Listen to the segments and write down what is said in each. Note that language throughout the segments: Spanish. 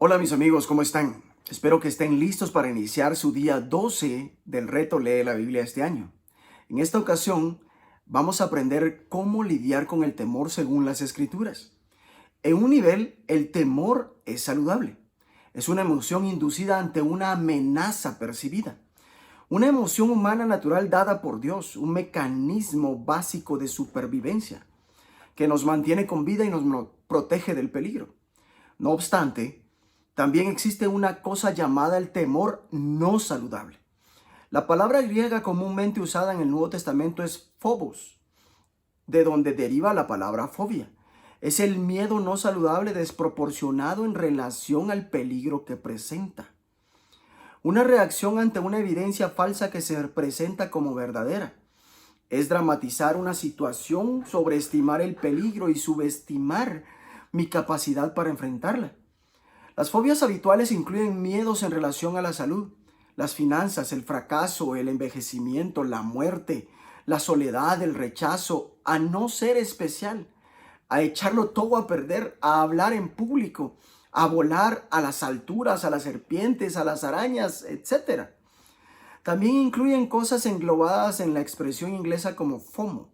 Hola mis amigos, ¿cómo están? Espero que estén listos para iniciar su día 12 del reto Lee la Biblia este año. En esta ocasión vamos a aprender cómo lidiar con el temor según las Escrituras. En un nivel, el temor es saludable. Es una emoción inducida ante una amenaza percibida. Una emoción humana natural dada por Dios, un mecanismo básico de supervivencia que nos mantiene con vida y nos protege del peligro. No obstante, también existe una cosa llamada el temor no saludable. La palabra griega comúnmente usada en el Nuevo Testamento es phobos, de donde deriva la palabra fobia. Es el miedo no saludable desproporcionado en relación al peligro que presenta. Una reacción ante una evidencia falsa que se presenta como verdadera. Es dramatizar una situación, sobreestimar el peligro y subestimar mi capacidad para enfrentarla. Las fobias habituales incluyen miedos en relación a la salud, las finanzas, el fracaso, el envejecimiento, la muerte, la soledad, el rechazo, a no ser especial, a echarlo todo a perder, a hablar en público, a volar a las alturas, a las serpientes, a las arañas, etc. También incluyen cosas englobadas en la expresión inglesa como FOMO,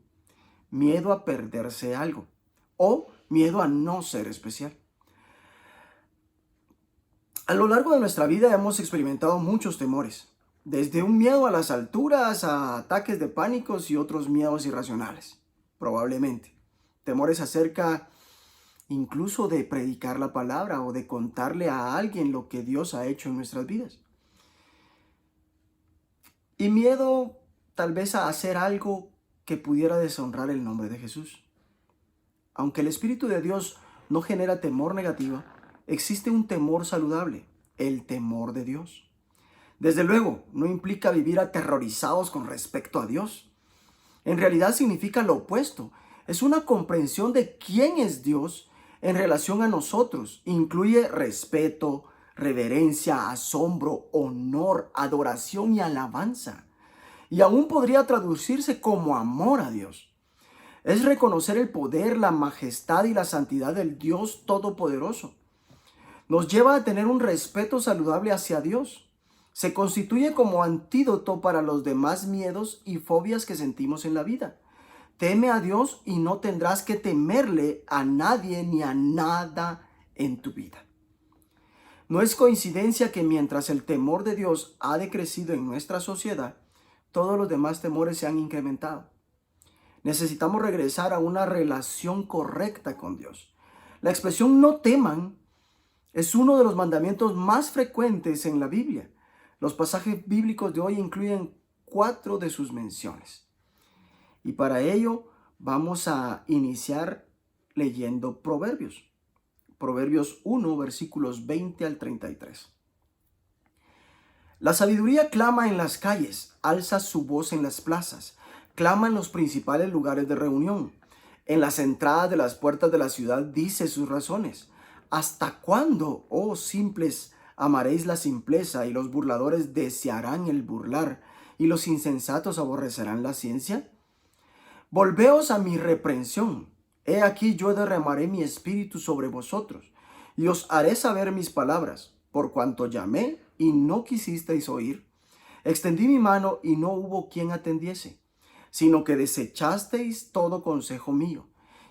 miedo a perderse algo, o miedo a no ser especial. A lo largo de nuestra vida hemos experimentado muchos temores, desde un miedo a las alturas a ataques de pánicos y otros miedos irracionales, probablemente. Temores acerca incluso de predicar la palabra o de contarle a alguien lo que Dios ha hecho en nuestras vidas. Y miedo tal vez a hacer algo que pudiera deshonrar el nombre de Jesús. Aunque el Espíritu de Dios no genera temor negativo, existe un temor saludable, el temor de Dios. Desde luego, no implica vivir aterrorizados con respecto a Dios. En realidad significa lo opuesto. Es una comprensión de quién es Dios en relación a nosotros. Incluye respeto, reverencia, asombro, honor, adoración y alabanza. Y aún podría traducirse como amor a Dios. Es reconocer el poder, la majestad y la santidad del Dios Todopoderoso. Nos lleva a tener un respeto saludable hacia Dios. Se constituye como antídoto para los demás miedos y fobias que sentimos en la vida. Teme a Dios y no tendrás que temerle a nadie ni a nada en tu vida. No es coincidencia que mientras el temor de Dios ha decrecido en nuestra sociedad, todos los demás temores se han incrementado. Necesitamos regresar a una relación correcta con Dios. La expresión no teman es uno de los mandamientos más frecuentes en la Biblia. Los pasajes bíblicos de hoy incluyen 4 de sus menciones. Y para ello vamos a iniciar leyendo Proverbios. Proverbios 1, versículos 20 al 33. La sabiduría clama en las calles, alza su voz en las plazas, clama en los principales lugares de reunión. En las entradas de las puertas de la ciudad dice sus razones. ¿Hasta cuándo, oh simples, amaréis la simpleza y los burladores desearán el burlar y los insensatos aborrecerán la ciencia? Volveos a mi reprensión. He aquí yo derramaré mi espíritu sobre vosotros y os haré saber mis palabras, por cuanto llamé y no quisisteis oír. Extendí mi mano y no hubo quien atendiese, sino que desechasteis todo consejo mío,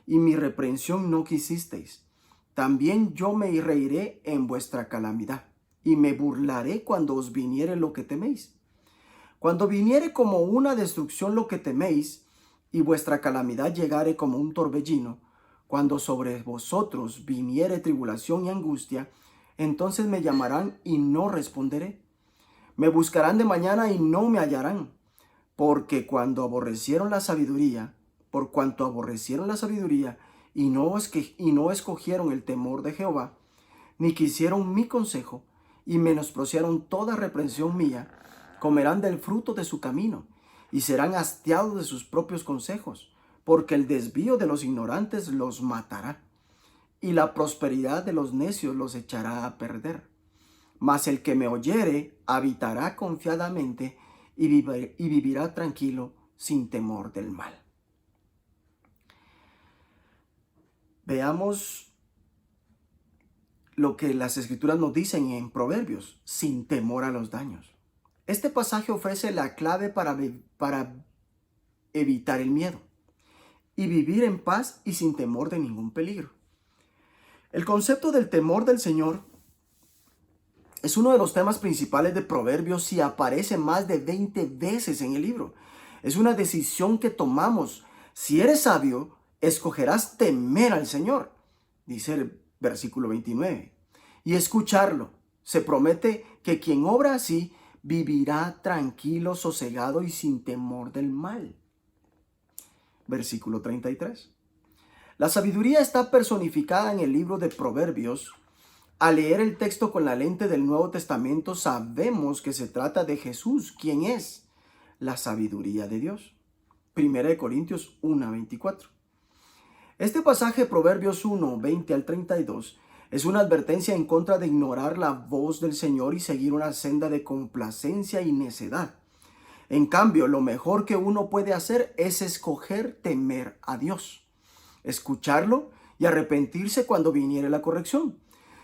y mi reprensión no quisisteis. También yo me reiré en vuestra calamidad, y me burlaré cuando os viniere lo que teméis. Cuando viniere como una destrucción lo que teméis, y vuestra calamidad llegare como un torbellino, cuando sobre vosotros viniere tribulación y angustia, entonces me llamarán y no responderé. Me buscarán de mañana y no me hallarán, porque cuando aborrecieron la sabiduría, por cuanto aborrecieron la sabiduría y no escogieron el temor de Jehová, ni quisieron mi consejo y menospreciaron toda reprensión mía, comerán del fruto de su camino y serán hastiados de sus propios consejos, porque el desvío de los ignorantes los matará y la prosperidad de los necios los echará a perder. Mas el que me oyere habitará confiadamente y vivirá tranquilo sin temor del mal. Veamos lo que las escrituras nos dicen en Proverbios, sin temor a los daños. Este pasaje ofrece la clave para evitar el miedo y vivir en paz y sin temor de ningún peligro. El concepto del temor del Señor es uno de los temas principales de Proverbios y aparece más de 20 veces en el libro. Es una decisión que tomamos. Si eres sabio, escogerás temer al Señor, dice el versículo 29. Y escucharlo. Se promete que quien obra así vivirá tranquilo, sosegado y sin temor del mal. Versículo 33. La sabiduría está personificada en el libro de Proverbios. Al leer el texto con la lente del Nuevo Testamento, sabemos que se trata de Jesús, quien es la sabiduría de Dios. 1 Corintios 1:24. Este pasaje, Proverbios 1:20 al 32, es una advertencia en contra de ignorar la voz del Señor y seguir una senda de complacencia y necedad. En cambio, lo mejor que uno puede hacer es escoger temer a Dios, escucharlo y arrepentirse cuando viniere la corrección.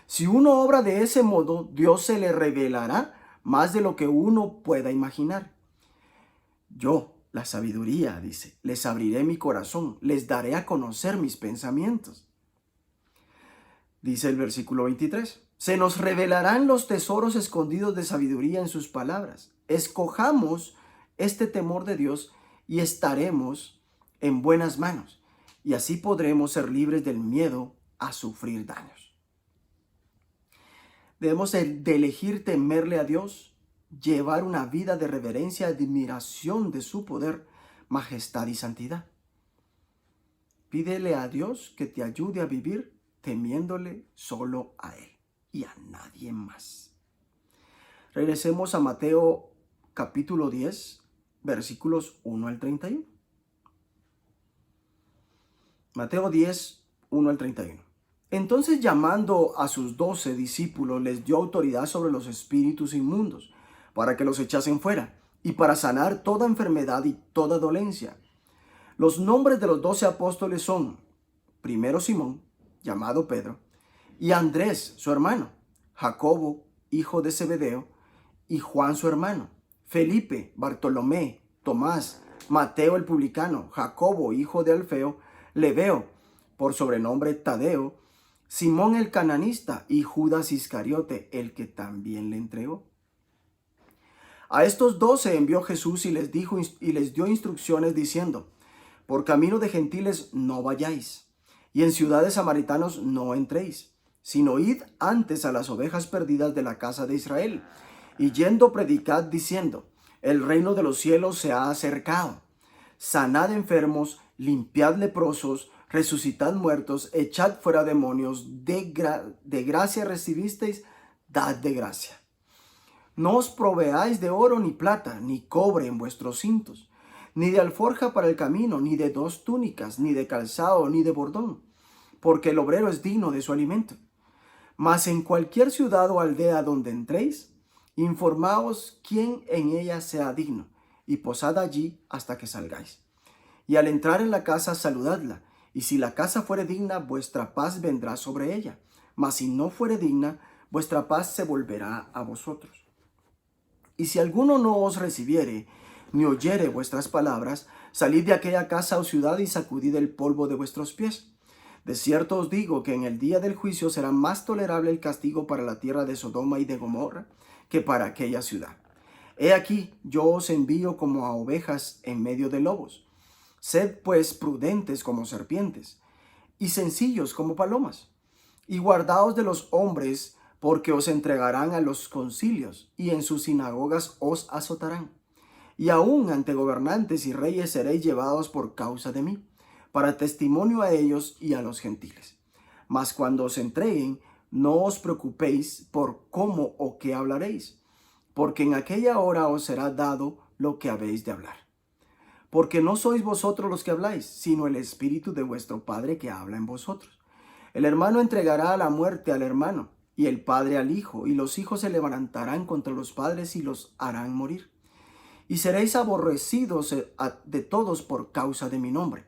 Si uno obra de ese modo, Dios se le revelará más de lo que uno pueda imaginar. Yo, la sabiduría, dice, les abriré mi corazón, les daré a conocer mis pensamientos. Dice el versículo 23, se nos revelarán los tesoros escondidos de sabiduría en sus palabras. Escojamos este temor de Dios y estaremos en buenas manos, y así podremos ser libres del miedo a sufrir daños. Debemos de elegir temerle a Dios, llevar una vida de reverencia y admiración de su poder, majestad y santidad. Pídele a Dios que te ayude a vivir temiéndole solo a Él y a nadie más. Regresemos a Mateo capítulo 10, versículos 1 al 31. Mateo 10, 1 al 31. Entonces, llamando a sus 12 discípulos, les dio autoridad sobre los espíritus inmundos, para que los echasen fuera, y para sanar toda enfermedad y toda dolencia. Los nombres de los 12 apóstoles son: primero Simón, llamado Pedro, y Andrés, su hermano, Jacobo, hijo de Zebedeo, y Juan, su hermano, Felipe, Bartolomé, Tomás, Mateo el publicano, Jacobo, hijo de Alfeo, Lebeo, por sobrenombre Tadeo, Simón el cananista y Judas Iscariote, el que también le entregó. A estos 12 envió Jesús y les dio instrucciones diciendo: por camino de gentiles no vayáis, y en ciudades samaritanos no entréis, sino id antes a las ovejas perdidas de la casa de Israel, y yendo predicad diciendo: el reino de los cielos se ha acercado. Sanad enfermos, limpiad leprosos, resucitad muertos, echad fuera demonios, de gracia recibisteis, dad de gracia. No os proveáis de oro ni plata, ni cobre en vuestros cintos, ni de alforja para el camino, ni de 2 túnicas, ni de calzado, ni de bordón, porque el obrero es digno de su alimento. Mas en cualquier ciudad o aldea donde entréis, informaos quién en ella sea digno, y posad allí hasta que salgáis. Y al entrar en la casa, saludadla. Y si la casa fuere digna, vuestra paz vendrá sobre ella. Mas si no fuere digna, vuestra paz se volverá a vosotros. Y si alguno no os recibiere, ni oyere vuestras palabras, salid de aquella casa o ciudad y sacudid el polvo de vuestros pies. De cierto os digo que en el día del juicio será más tolerable el castigo para la tierra de Sodoma y de Gomorra que para aquella ciudad. He aquí, yo os envío como a ovejas en medio de lobos. Sed pues prudentes como serpientes, y sencillos como palomas, y guardaos de los hombres, porque os entregarán a los concilios, y en sus sinagogas os azotarán. Y aún ante gobernantes y reyes seréis llevados por causa de mí, para testimonio a ellos y a los gentiles. Mas cuando os entreguen, no os preocupéis por cómo o qué hablaréis, porque en aquella hora os será dado lo que habéis de hablar. Porque no sois vosotros los que habláis, sino el Espíritu de vuestro Padre que habla en vosotros. El hermano entregará a la muerte al hermano, y el padre al hijo, y los hijos se levantarán contra los padres y los harán morir. Y seréis aborrecidos de todos por causa de mi nombre.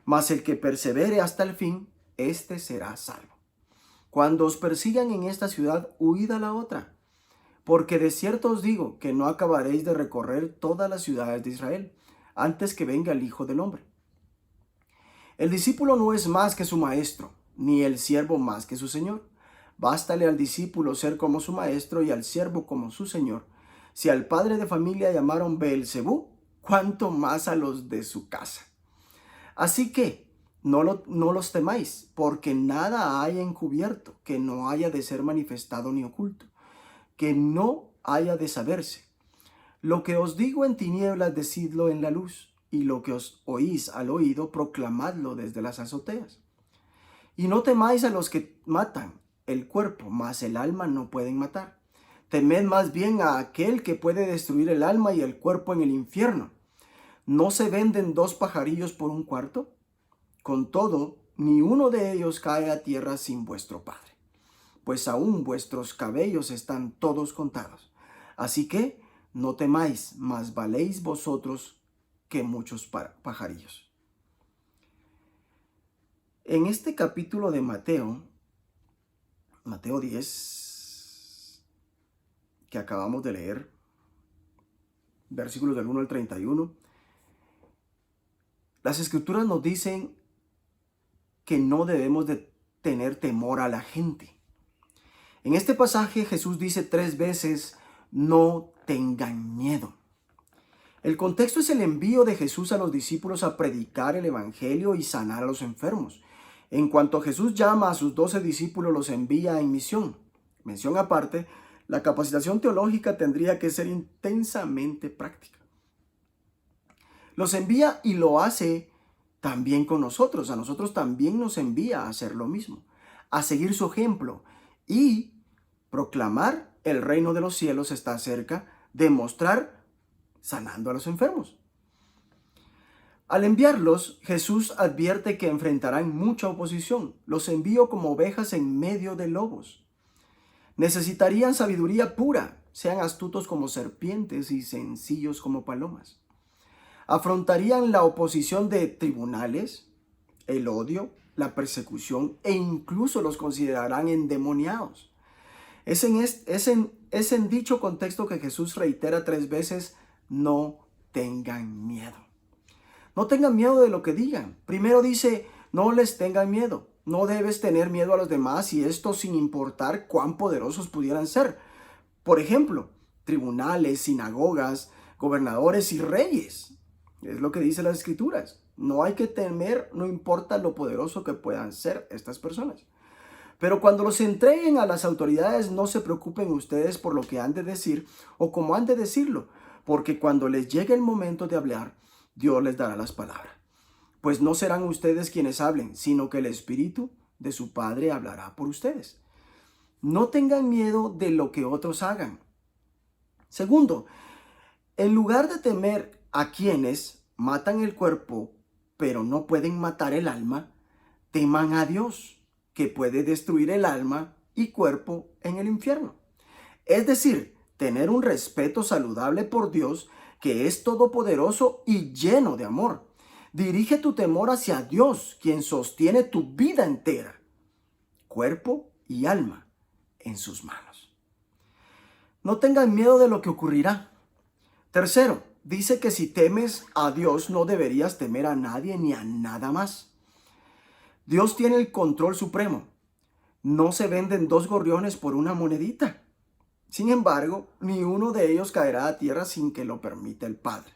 Mas el que persevere hasta el fin, éste será salvo. Cuando os persigan en esta ciudad, huid a la otra. Porque de cierto os digo que no acabaréis de recorrer todas las ciudades de Israel, antes que venga el Hijo del Hombre. El discípulo no es más que su maestro, ni el siervo más que su señor. Bástale al discípulo ser como su maestro y al siervo como su señor. Si al padre de familia llamaron Beelzebú, cuánto más a los de su casa. Así que no los temáis, porque nada hay encubierto que no haya de ser manifestado ni oculto, que no haya de saberse. Lo que os digo en tinieblas, decidlo en la luz, y lo que os oís al oído, proclamadlo desde las azoteas. Y no temáis a los que matan el cuerpo, mas el alma no pueden matar. Temed más bien a aquel que puede destruir el alma y el cuerpo en el infierno. ¿No se venden 2 pajarillos por un cuarto? Con todo, ni uno de ellos cae a tierra sin vuestro Padre, pues aún vuestros cabellos están todos contados. Así que no temáis, mas valéis vosotros que muchos pajarillos. En este capítulo de Mateo 10, que acabamos de leer, versículos del 1 al 31, las escrituras nos dicen que no debemos de tener temor a la gente. En este pasaje Jesús dice 3 veces, no tengan miedo. El contexto es el envío de Jesús a los discípulos a predicar el evangelio y sanar a los enfermos. En cuanto Jesús llama a sus 12 discípulos, los envía en misión. Mención aparte, la capacitación teológica tendría que ser intensamente práctica. Los envía y lo hace también con nosotros. A nosotros también nos envía a hacer lo mismo, a seguir su ejemplo y proclamar el reino de los cielos está cerca, demostrar sanando a los enfermos. Al enviarlos, Jesús advierte que enfrentarán mucha oposición. Los envío como ovejas en medio de lobos. Necesitarían sabiduría pura, sean astutos como serpientes y sencillos como palomas. Afrontarían la oposición de tribunales, el odio, la persecución e incluso los considerarán endemoniados. Es en dicho contexto que Jesús reitera 3 veces, no tengan miedo. No tengan miedo de lo que digan. Primero dice, no les tengan miedo. No debes tener miedo a los demás y esto sin importar cuán poderosos pudieran ser. Por ejemplo, tribunales, sinagogas, gobernadores y reyes. Es lo que dicen las escrituras. No hay que temer, no importa lo poderoso que puedan ser estas personas. Pero cuando los entreguen a las autoridades, no se preocupen ustedes por lo que han de decir o cómo han de decirlo, porque cuando les llegue el momento de hablar, Dios les dará las palabras. Pues no serán ustedes quienes hablen, sino que el Espíritu de su Padre hablará por ustedes. No tengan miedo de lo que otros hagan. Segundo, en lugar de temer a quienes matan el cuerpo, pero no pueden matar el alma, teman a Dios, que puede destruir el alma y cuerpo en el infierno. Es decir, tener un respeto saludable por Dios, que es todopoderoso y lleno de amor. Dirige tu temor hacia Dios, quien sostiene tu vida entera, cuerpo y alma, en sus manos. No tengan miedo de lo que ocurrirá. Tercero, dice que si temes a Dios no deberías temer a nadie ni a nada más. Dios tiene el control supremo. No se venden 2 gorriones por una monedita. Sin embargo, ni uno de ellos caerá a tierra sin que lo permita el Padre.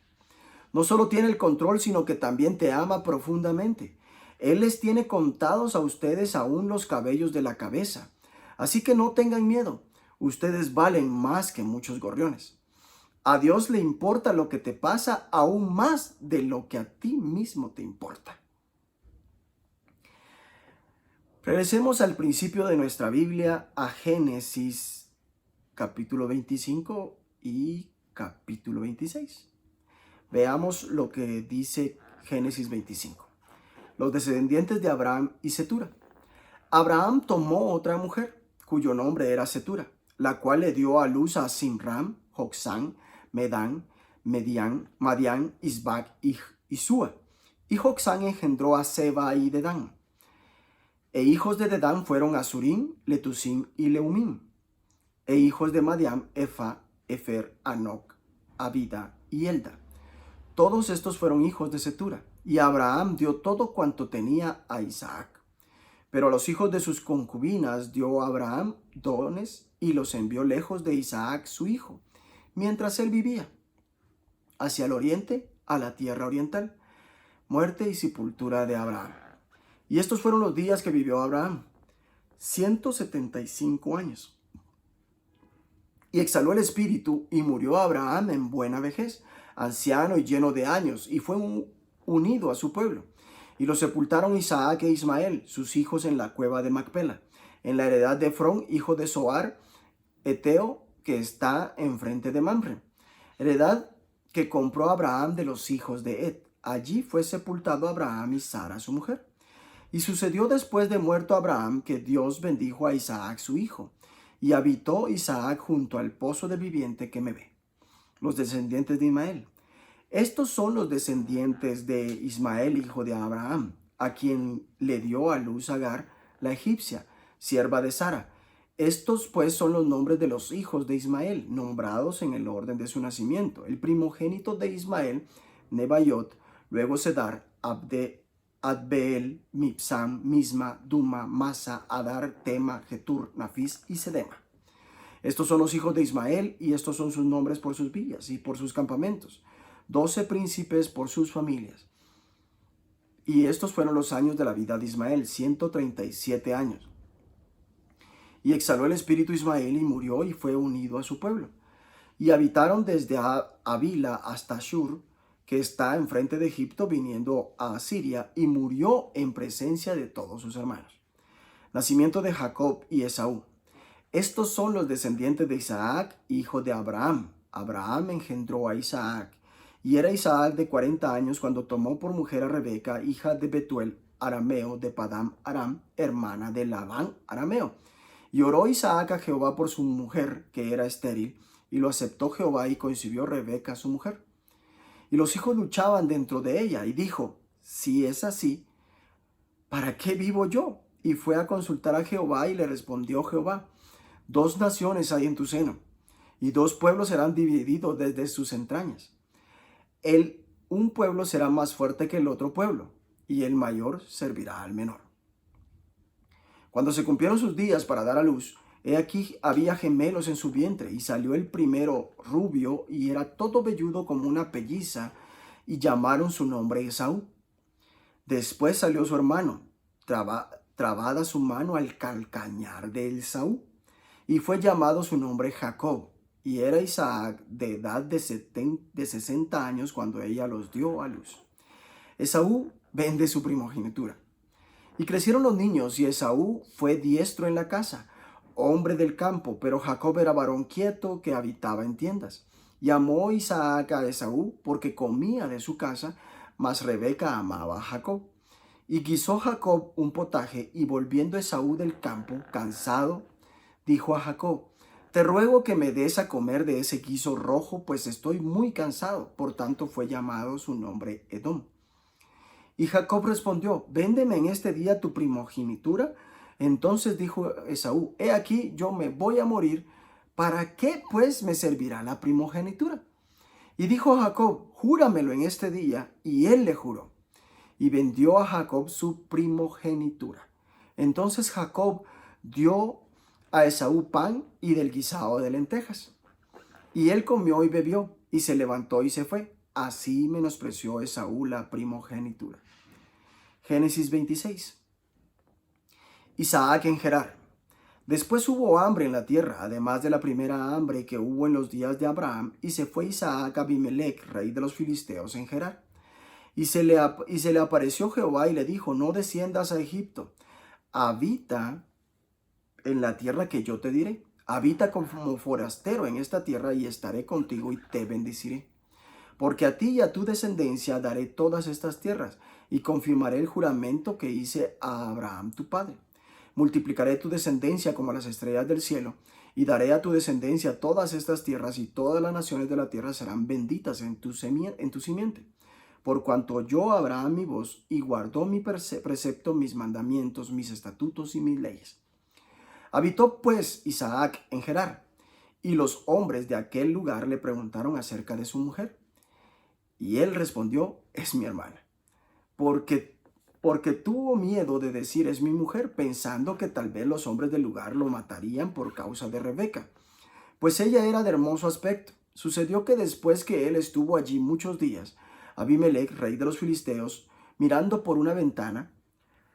No solo tiene el control, sino que también te ama profundamente. Él les tiene contados a ustedes aún los cabellos de la cabeza. Así que no tengan miedo. Ustedes valen más que muchos gorriones. A Dios le importa lo que te pasa aún más de lo que a ti mismo te importa. Regresemos al principio de nuestra Biblia, a Génesis capítulo 25 y capítulo 26. Veamos lo que dice Génesis 25. Los descendientes de Abraham y Cetura. Abraham tomó otra mujer, cuyo nombre era Cetura, la cual le dio a luz a Simram, Joksán, Medán, Madián, Isbac y Súa. Y Joksán engendró a Seba y Dedán. E hijos de Dedán fueron Asurim, Letusim y Leumim. E hijos de Madián, Efa, Efer, Anoc, Abida y Elda. Todos estos fueron hijos de Cetura, y Abraham dio todo cuanto tenía a Isaac. Pero a los hijos de sus concubinas dio Abraham dones y los envió lejos de Isaac su hijo, mientras él vivía, hacia el oriente, a la tierra oriental. Muerte y sepultura de Abraham. Y estos fueron los días que vivió Abraham, 175 años. Y exhaló el espíritu, y murió Abraham en buena vejez, anciano y lleno de años, y fue unido a su pueblo. Y lo sepultaron Isaac e Ismael, sus hijos, en la cueva de Macpela, en la heredad de Efrón, hijo de Zoar, Eteo, que está enfrente de Mamre, heredad que compró Abraham de los hijos de Et. Allí fue sepultado Abraham y Sara su mujer. Y sucedió después de muerto Abraham que Dios bendijo a Isaac su hijo, y habitó Isaac junto al pozo del viviente que me ve. Los descendientes de Ismael. Estos son los descendientes de Ismael, hijo de Abraham, a quien le dio a luz Agar, la egipcia, sierva de Sara. Estos pues son los nombres de los hijos de Ismael, nombrados en el orden de su nacimiento. El primogénito de Ismael, Nebaiot, luego Sedar, Adbeel, Mipsam, Misma, Duma, Masa, Adar, Tema, Getur, Nafis y Sedema. Estos son los hijos de Ismael, y estos son sus nombres por sus villas y por sus campamentos. 12 príncipes por sus familias. Y estos fueron los años de la vida de Ismael, 137 años. Y exhaló el espíritu Ismael y murió y fue unido a su pueblo. Y habitaron desde Avila hasta Shur, que está enfrente de Egipto, viniendo a Asiria, y murió en presencia de todos sus hermanos. Nacimiento de Jacob y Esaú. Estos son los descendientes de Isaac, hijo de Abraham. Abraham engendró a Isaac. Y era Isaac de 40 años cuando tomó por mujer a Rebeca, hija de Betuel, arameo, de Padam Aram, hermana de Labán, arameo. Y oró Isaac a Jehová por su mujer, que era estéril, y lo aceptó Jehová, y concibió Rebeca su mujer. Y los hijos luchaban dentro de ella, y dijo, si es así, ¿para qué vivo yo? Y fue a consultar a Jehová, y le respondió Jehová, 2 naciones hay en tu seno, y 2 pueblos serán divididos desde sus entrañas. Un pueblo será más fuerte que el otro pueblo, y el mayor servirá al menor. Cuando se cumplieron sus días para dar a luz, he aquí había gemelos en su vientre, y salió el primero rubio, y era todo velludo como una pelliza, y llamaron su nombre Esaú. Después salió su hermano, trabada su mano al calcañar de Esaú, y fue llamado su nombre Jacob. Y era Isaac de edad de 60 años cuando ella los dio a luz. Esaú vende su primogenitura. Y crecieron los niños, y Esaú fue diestro en la casa, hombre del campo, pero Jacob era varón quieto que habitaba en tiendas. Y amó Isaac a Esaú porque comía de su casa, mas Rebeca amaba a Jacob. Y guisó Jacob un potaje, y volviendo Esaú del campo, cansado, dijo a Jacob, te ruego que me des a comer de ese guiso rojo, pues estoy muy cansado. Por tanto fue llamado su nombre Edom. Y Jacob respondió, véndeme en este día tu primogenitura. Entonces dijo Esaú, he aquí yo me voy a morir, ¿para qué pues me servirá la primogenitura? Y dijo Jacob, júramelo en este día, y él le juró. Y vendió a Jacob su primogenitura. Entonces Jacob dio a Esaú pan y del guisado de lentejas. Y él comió y bebió, y se levantó y se fue. Así menospreció Esaú la primogenitura. Génesis 26. Isaac en Gerar. Después hubo hambre en la tierra, además de la primera hambre que hubo en los días de Abraham, y se fue Isaac a Abimelech, rey de los filisteos, en Gerar. Y se le apareció Jehová y le dijo, no desciendas a Egipto, habita en la tierra que yo te diré. Habita como forastero en esta tierra, y estaré contigo y te bendeciré. Porque a ti y a tu descendencia daré todas estas tierras, y confirmaré el juramento que hice a Abraham tu padre. Multiplicaré tu descendencia como las estrellas del cielo, y daré a tu descendencia todas estas tierras, y todas las naciones de la tierra serán benditas en tu simiente. por cuanto oyó Abraham mi voz y guardó mi precepto, mis mandamientos, mis estatutos y mis leyes. Habitó pues Isaac en Gerar, y los hombres de aquel lugar le preguntaron acerca de su mujer. Y él respondió, es mi hermana, porque tuvo miedo de decir es mi mujer, pensando que tal vez los hombres del lugar lo matarían por causa de Rebeca, pues ella era de hermoso aspecto. Sucedió que después que él estuvo allí muchos días, Abimelech, rey de los filisteos, mirando por una ventana,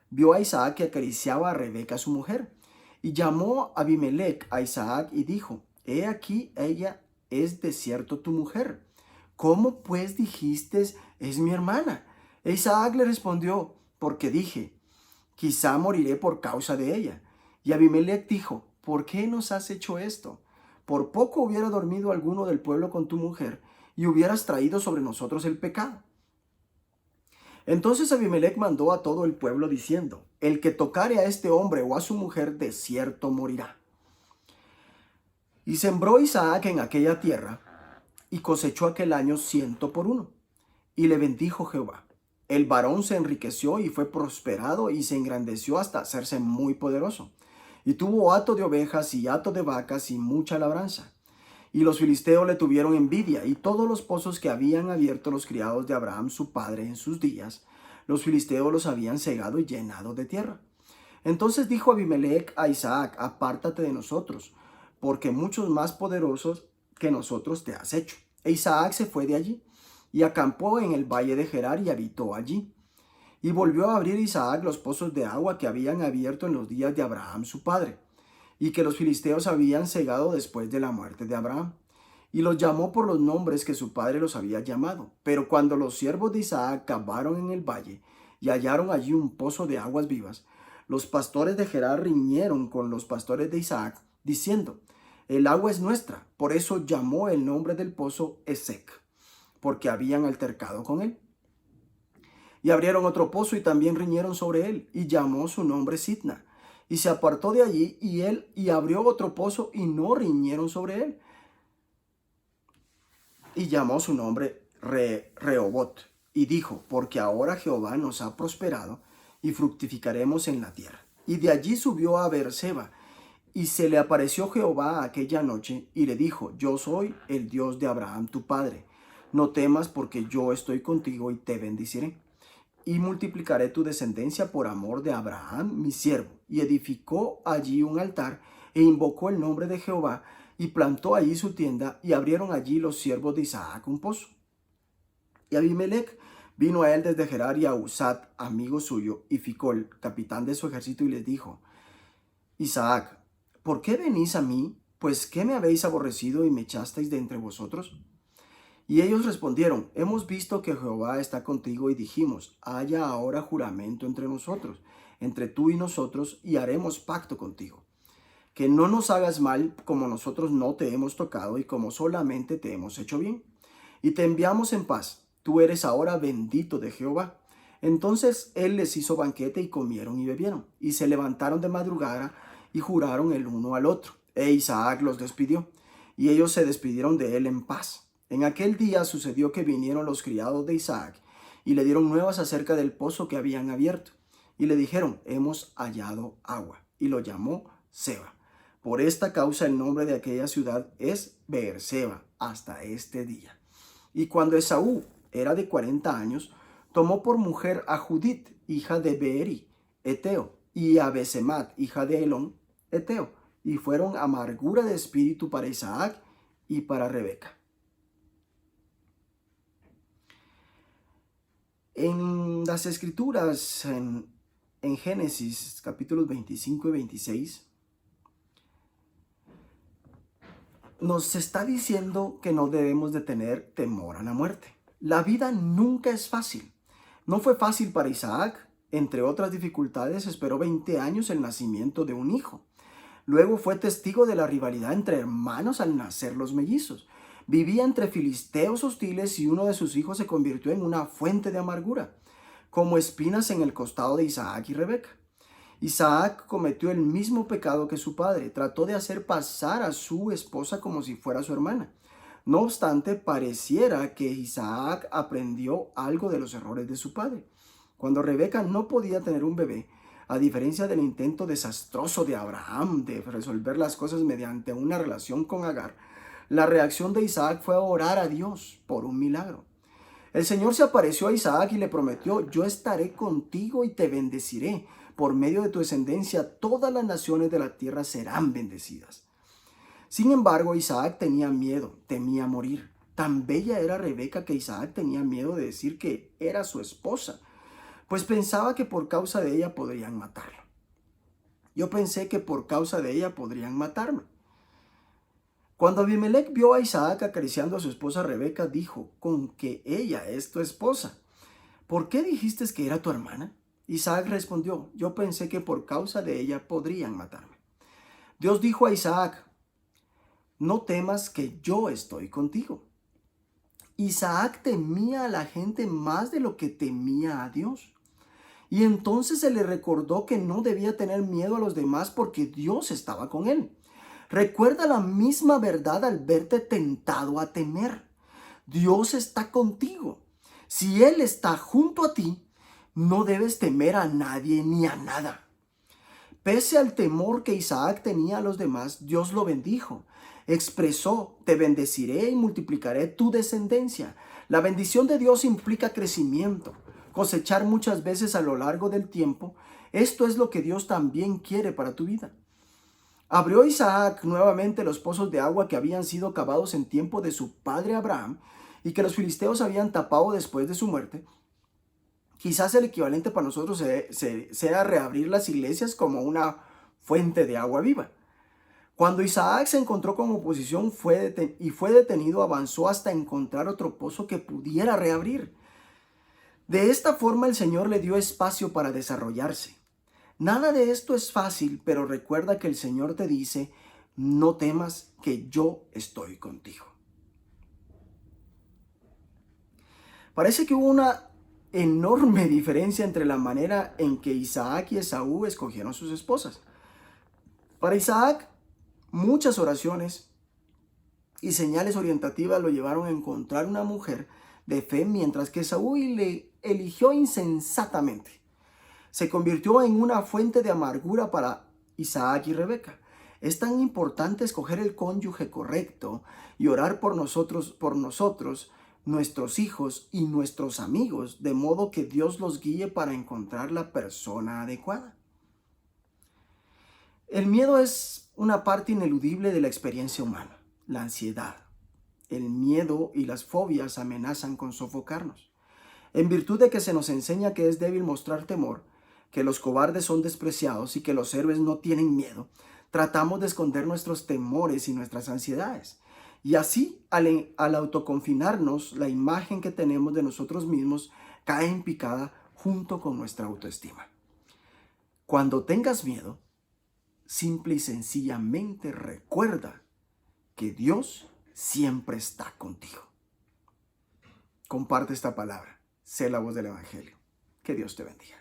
vio a Isaac que acariciaba a Rebeca su mujer. Y llamó Abimelech a Isaac y dijo, he aquí ella es de cierto tu mujer. ¿Cómo pues dijiste es mi hermana? E Isaac le respondió, porque dije, quizá moriré por causa de ella. Y Abimelech dijo, ¿por qué nos has hecho esto? Por poco hubiera dormido alguno del pueblo con tu mujer, y hubieras traído sobre nosotros el pecado. Entonces Abimelech mandó a todo el pueblo diciendo, el que tocare a este hombre o a su mujer, de cierto morirá. Y sembró Isaac en aquella tierra, y cosechó aquel año 100 por 1. Y le bendijo Jehová. El varón se enriqueció y fue prosperado y se engrandeció hasta hacerse muy poderoso. Y tuvo hato de ovejas y hato de vacas y mucha labranza. Y los filisteos le tuvieron envidia, y todos los pozos que habían abierto los criados de Abraham su padre en sus días, los filisteos los habían cegado y llenado de tierra. Entonces dijo Abimelech a Isaac, apártate de nosotros, porque muchos más poderosos que nosotros te has hecho. E Isaac se fue de allí, y acampó en el valle de Gerar y habitó allí. Y volvió a abrir Isaac los pozos de agua que habían abierto en los días de Abraham su padre, y que los filisteos habían cegado después de la muerte de Abraham. Y los llamó por los nombres que su padre los había llamado. Pero cuando los siervos de Isaac cavaron en el valle y hallaron allí un pozo de aguas vivas, los pastores de Gerar riñeron con los pastores de Isaac, diciendo, el agua es nuestra. Por eso llamó el nombre del pozo Esek, porque habían altercado con él. Y abrieron otro pozo y también riñeron sobre él, y llamó su nombre Sitna. Y se apartó de allí y abrió otro pozo y no riñeron sobre él. Y llamó su nombre Rehobot. Y dijo, porque ahora Jehová nos ha prosperado y fructificaremos en la tierra. Y de allí subió a Beerseba. Y se le apareció Jehová aquella noche y le dijo, yo soy el Dios de Abraham tu padre. No temas, porque yo estoy contigo y te bendeciré. Y multiplicaré tu descendencia por amor de Abraham, mi siervo. Y edificó allí un altar e invocó el nombre de Jehová y plantó allí su tienda, y abrieron allí los siervos de Isaac un pozo. Y Abimelech vino a él desde Gerar, y a Usat, amigo suyo, y Ficol, capitán de su ejército, y les dijo, Isaac, ¿por qué venís a mí? Pues ¿qué me habéis aborrecido y me echasteis de entre vosotros? Y ellos respondieron, hemos visto que Jehová está contigo, y dijimos, haya ahora juramento entre nosotros, entre tú y nosotros, y haremos pacto contigo, que no nos hagas mal, como nosotros no te hemos tocado y como solamente te hemos hecho bien. Y te enviamos en paz, tú eres ahora bendito de Jehová. Entonces él les hizo banquete y comieron y bebieron, y se levantaron de madrugada y juraron el uno al otro. E Isaac los despidió, y ellos se despidieron de él en paz. En aquel día sucedió que vinieron los criados de Isaac y le dieron nuevas acerca del pozo que habían abierto. Y le dijeron, hemos hallado agua. Y lo llamó Seba. Por esta causa el nombre de aquella ciudad es Beerseba hasta este día. Y cuando Esaú era de 40 años, tomó por mujer a Judit, hija de Beeri, Eteo, y a Besemat, hija de Elón, Eteo, y fueron amargura de espíritu para Isaac y para Rebeca. En las escrituras, en Génesis capítulos 25 y 26, nos está diciendo que no debemos de tener temor a la muerte. La vida nunca es fácil. No fue fácil para Isaac. Entre otras dificultades, esperó 20 años el nacimiento de un hijo. Luego fue testigo de la rivalidad entre hermanos al nacer los mellizos. Vivía entre filisteos hostiles y uno de sus hijos se convirtió en una fuente de amargura, como espinas en el costado de Isaac y Rebeca. Isaac cometió el mismo pecado que su padre. Trató de hacer pasar a su esposa como si fuera su hermana. No obstante, pareciera que Isaac aprendió algo de los errores de su padre. Cuando Rebeca no podía tener un bebé, a diferencia del intento desastroso de Abraham de resolver las cosas mediante una relación con Agar, la reacción de Isaac fue orar a Dios por un milagro. El Señor se apareció a Isaac y le prometió: yo estaré contigo y te bendeciré. Por medio de tu descendencia, todas las naciones de la tierra serán bendecidas. Sin embargo, Isaac tenía miedo, temía morir. Tan bella era Rebeca que Isaac tenía miedo de decir que era su esposa, pues pensaba que por causa de ella podrían matarla. Yo pensé que por causa de ella podrían matarme. Cuando Abimelech vio a Isaac acariciando a su esposa Rebeca, dijo: con que ella es tu esposa, ¿por qué dijiste que era tu hermana? Isaac respondió: yo pensé que por causa de ella podrían matarme. Dios dijo a Isaac: no temas, que yo estoy contigo. Isaac temía a la gente más de lo que temía a Dios. Y entonces se le recordó que no debía tener miedo a los demás porque Dios estaba con él. Recuerda la misma verdad al verte tentado a temer. Dios está contigo. Si Él está junto a ti, no debes temer a nadie ni a nada. Pese al temor que Isaac tenía a los demás, Dios lo bendijo. Expresó: te bendeciré y multiplicaré tu descendencia. La bendición de Dios implica crecimiento, cosechar muchas veces a lo largo del tiempo. Esto es lo que Dios también quiere para tu vida. Abrió Isaac nuevamente los pozos de agua que habían sido cavados en tiempo de su padre Abraham y que los filisteos habían tapado después de su muerte. Quizás el equivalente para nosotros sea reabrir las iglesias como una fuente de agua viva. Cuando Isaac se encontró con oposición fue detenido, avanzó hasta encontrar otro pozo que pudiera reabrir. De esta forma el Señor le dio espacio para desarrollarse. Nada de esto es fácil, pero recuerda que el Señor te dice: no temas, que yo estoy contigo. Parece que hubo una enorme diferencia entre la manera en que Isaac y Esaú escogieron sus esposas. Para Isaac, muchas oraciones y señales orientativas lo llevaron a encontrar una mujer de fe, mientras que Esaú le eligió insensatamente. Se convirtió en una fuente de amargura para Isaac y Rebeca. Es tan importante escoger el cónyuge correcto y orar por nosotros, nuestros hijos y nuestros amigos, de modo que Dios los guíe para encontrar la persona adecuada. El miedo es una parte ineludible de la experiencia humana. La ansiedad, el miedo y las fobias amenazan con sofocarnos. En virtud de que se nos enseña que es débil mostrar temor, que los cobardes son despreciados y que los héroes no tienen miedo, tratamos de esconder nuestros temores y nuestras ansiedades. Y así, al autoconfinarnos, la imagen que tenemos de nosotros mismos cae en picada junto con nuestra autoestima. Cuando tengas miedo, simple y sencillamente recuerda que Dios siempre está contigo. Comparte esta palabra. Sé la voz del Evangelio. Que Dios te bendiga.